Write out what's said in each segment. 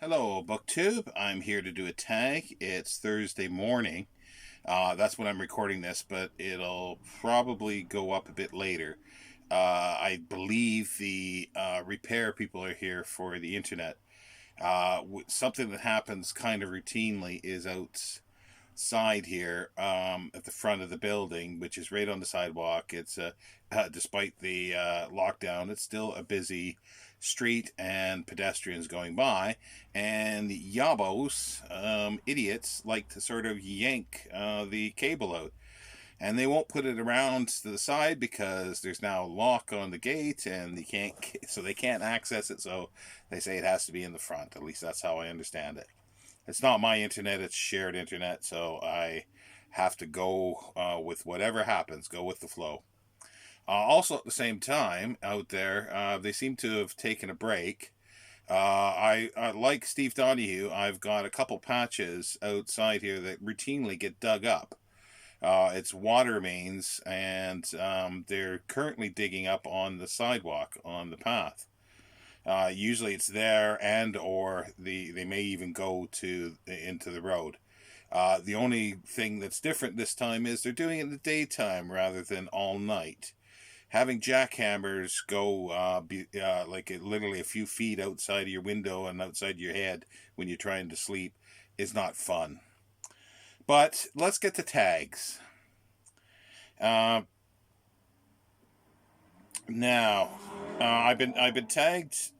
Hello, BookTube. I'm here to do a tag. It's Thursday morning. That's when I'm recording this, but it'll probably go up a bit later. I believe the repair people are here for the internet. Something that happens kind of routinely is outside here at the front of the building, which is right on the sidewalk. Despite the lockdown, it's still a busy street and pedestrians going by, and yabos, idiots, like to sort of yank the cable out. And they won't put it around to the side because there's now a lock on the gate, and they can't access it. So they say it has to be in the front. At least that's how I understand it. It's not my internet; it's shared internet. So I have to go with whatever happens. Go with the flow. Also, at the same time, out there, they seem to have taken a break. I like Steve Donahue. I've got a couple patches outside here that routinely get dug up. It's water mains, and they're currently digging up on the sidewalk on the path. Usually, it's there, and or they may even go to into the road. The only thing that's different this time is they're doing it in the daytime rather than all night. Having jackhammers go literally a few feet outside of your window and outside your head when you're trying to sleep is not fun. But let's get to tags. Uh, now, I've been tagged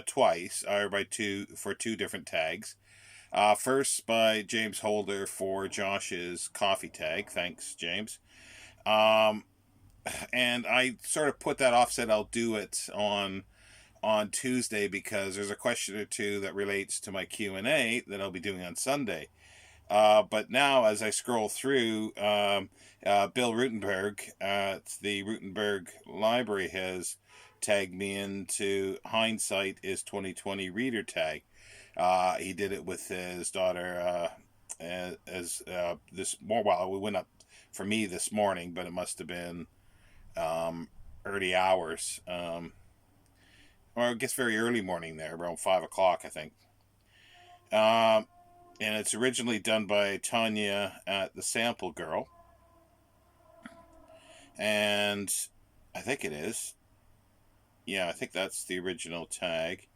twice, or by two different tags. First by James Holder for Josh's coffee tag. Thanks, James. Um, and I sort of put that off. Said I'll do it on Tuesday because there's a question or two that relates to my Q&A that I'll be doing on Sunday. But now, as I scroll through, Bill Ruttenberg at the Ruttenburg Library has tagged me into Hindsight is 2020 reader tag. He did it with his daughter as this more while we went up for me this morning, but it must have been early hours, or I guess very early morning there, around 5 o'clock, I think. Um, and it's originally done by Tanya at the Sample Girl, and I think it is. Yeah, I think that's the original tag.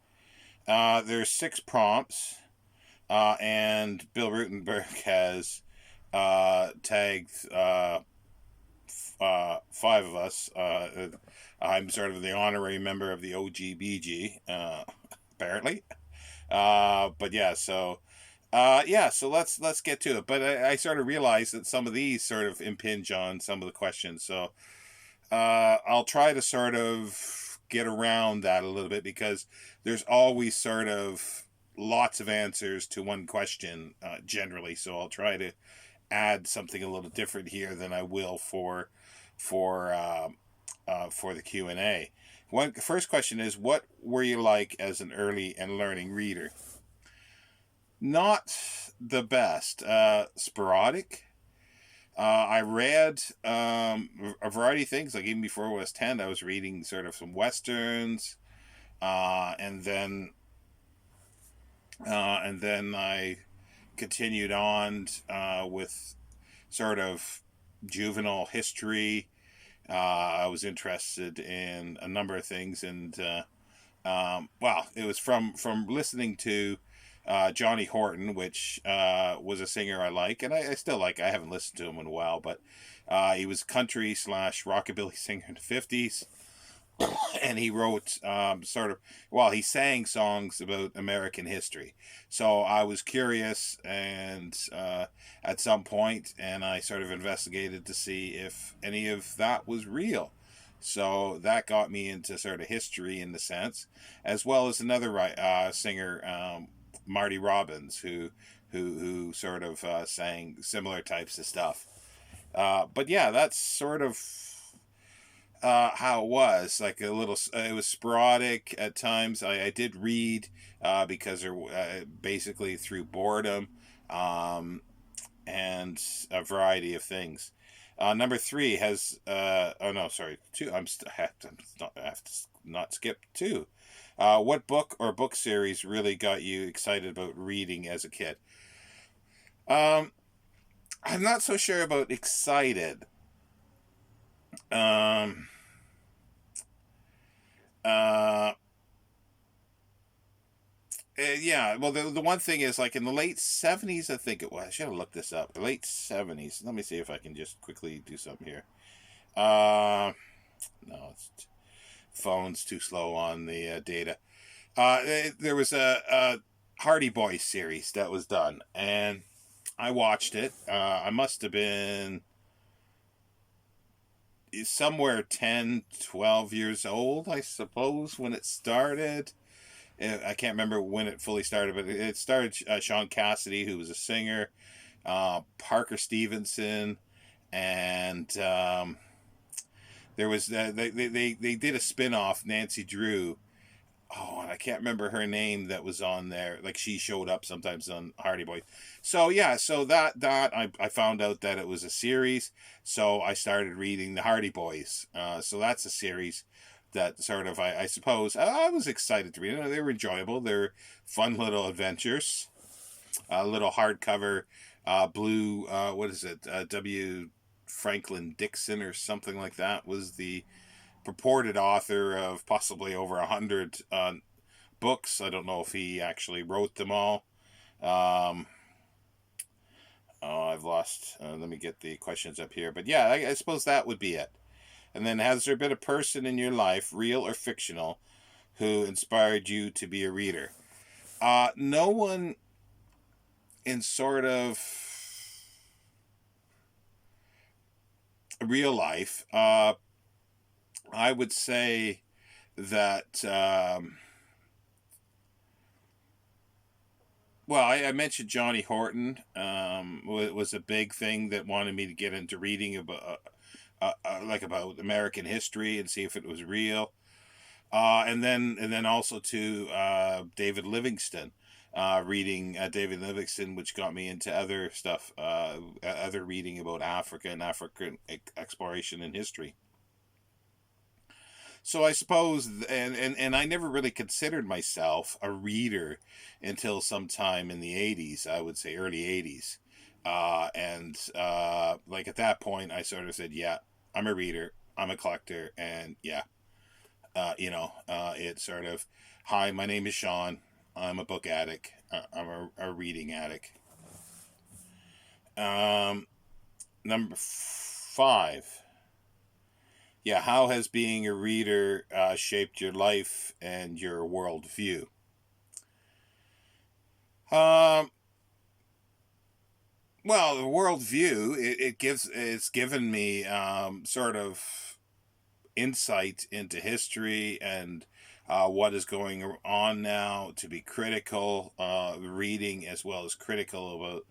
There's six prompts, and Bill Rutenberg has tagged five of us. I'm sort of the honorary member of the OGBG, apparently. But yeah, so let's get to it. But I sort of realized that some of these sort of impinge on some of the questions. So I'll try to sort of get around that a little bit because there's always sort of lots of answers to one question generally. So I'll try to add something a little different here than I will for for the Q&A. One first question is, what were you like as an early and learning reader? Not the best. Sporadic. I read a variety of things. Like even before I was 10, I was reading sort of some westerns, and then I continued on with sort of juvenile history. I was interested in a number of things, and well, it was from listening to Johnny Horton, which was a singer I like, and I still like. I haven't listened to him in a while, but he was country slash rockabilly singer in the 50s, and he wrote he sang songs about American history. So I was curious, and at some point, and I sort of investigated to see if any of that was real. So that got me into sort of history in the sense, as well as another singer, Marty Robbins, who sort of sang similar types of stuff. But yeah, that's sort of how it was. Like a little, it was sporadic at times. I did read because basically through boredom, um, and a variety of things. Number three has oh no, sorry, two. I have to not skip two. What book or book series really got you excited about reading as a kid? Um, I'm not so sure about excited. Um, uh, yeah, well, the one thing is, like, in the late 70s, I think it was. I should have looked this up. The late 70s. Let me see if I can just quickly do something here. No, phone's too slow on the data. There was a Hardy Boys series that was done, and I watched it. I must have been somewhere 10, 12 years old, I suppose, when it started. I can't remember when it fully started, but it started Sean Cassidy, who was a singer, Parker Stevenson, and there was they did a spin-off, Nancy Drew. Oh, and I can't remember her name that was on there. Like, she showed up sometimes on Hardy Boys. So yeah, so that I found out that it was a series. So I started reading the Hardy Boys. So that's a series that sort of I suppose I was excited to read. You know, they were enjoyable. They're fun little adventures. A little hardcover, blue. What is it? W. Franklin Dixon or something like that was the purported author of possibly over 100 books. I don't know if he actually wrote them all. Um, oh, I've lost. Let me get the questions up here. But yeah, I suppose that would be it. And then, has there been a person in your life, real or fictional, who inspired you to be a reader? No one in sort of real life. I would say that. Well, I mentioned Johnny Horton. Was a big thing that wanted me to get into reading about, like, about American history and see if it was real. And then also to David Livingston, reading David Livingston, which got me into other stuff, other reading about Africa and African exploration and history. So I suppose, and I never really considered myself a reader until sometime in the 80s, I would say early 80s. And like, at that point, I sort of said, yeah, I'm a reader, I'm a collector, and yeah, it's sort of, hi, my name is Sean, I'm a book addict, I'm a reading addict. Um, Number five. Yeah, how has being a reader shaped your life and your worldview? Um, well, the worldview, it's given me sort of insight into history and what is going on now, to be critical, reading as well as critical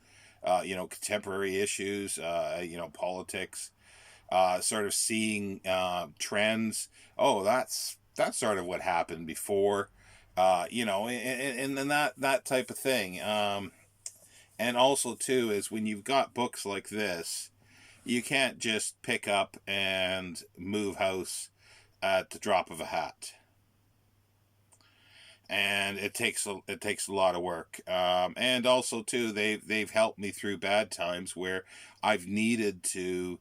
about contemporary issues, politics, sort of seeing trends. Oh, that's sort of what happened before, and then that type of thing. And also too is, when you've got books like this, you can't just pick up and move house at the drop of a hat, and it takes a lot of work. And also too, they've helped me through bad times where I've needed to,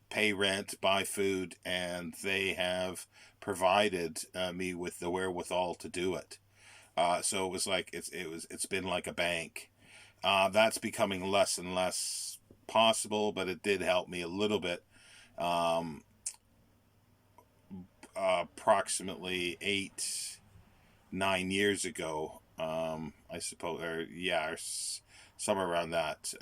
pay rent, buy food, and they have provided me with the wherewithal to do it. So it was like it's been like a bank. That's becoming less and less possible, but it did help me a little bit. Um, Approximately 8, 9 years ago, I suppose, or yeah, or somewhere around that.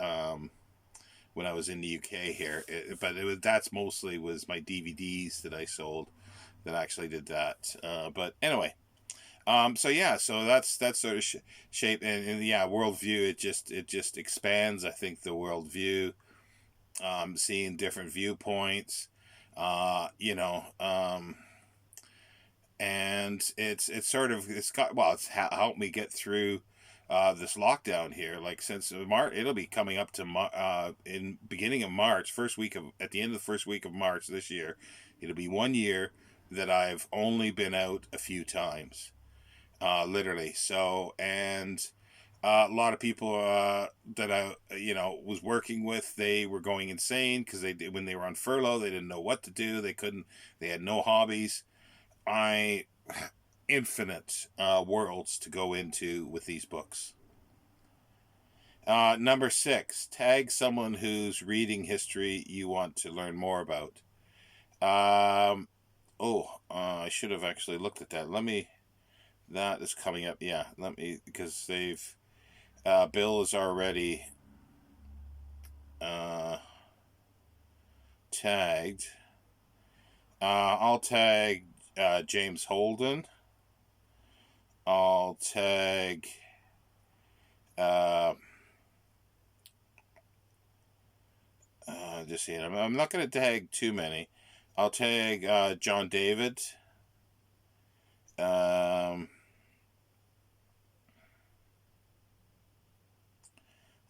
When I was in the UK here, but that's mostly was my DVDs that I sold that actually did that. But anyway, so yeah, so that's sort of shape, and yeah, worldview. It just expands, I think, the worldview. Seeing different viewpoints. Uh, you know. And it's sort of, it's got, well, it's helped me get through this lockdown here. Like, since March, it'll be coming up to in beginning of March, first week of, at the end of the first week of March this year, it'll be 1 year that I've only been out a few times, literally. So, and a lot of people that I, was working with, they were going insane because when they were on furlough, they didn't know what to do. They had no hobbies. I infinite worlds to go into with these books. Number 6, tag someone who's reading history you want to learn more about. I should have actually looked at that. That is coming up. Yeah, because Bill is already uh, tagged. I'll tag James Holden. I'll tag uh, just seeing. I'm not going to tag too many. I'll tag John David. I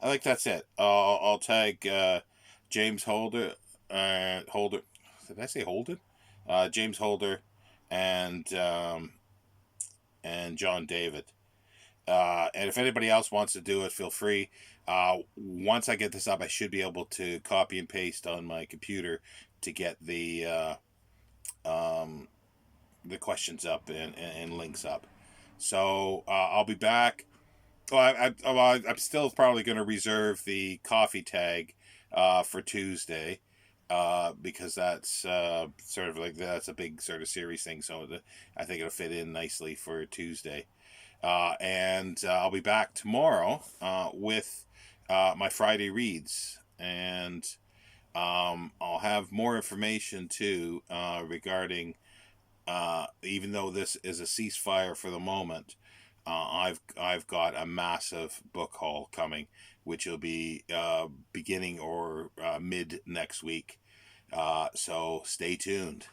think that's it. I'll tag James Holder. Holder. Did I say Holden? James Holder, and John David. And if anybody else wants to do it, feel free. Once I get this up, I should be able to copy and paste on my computer to get the questions up and links up. So I'll be back. I'm still probably going to reserve the coffee tag for Tuesday because that's sort of like that's a big sort of series thing. So I think it'll fit in nicely for Tuesday. And I'll be back tomorrow with my Friday reads. And I'll have more information too regarding, even though this is a ceasefire for the moment, I've got a massive book haul coming, which will be beginning or mid next week. So stay tuned.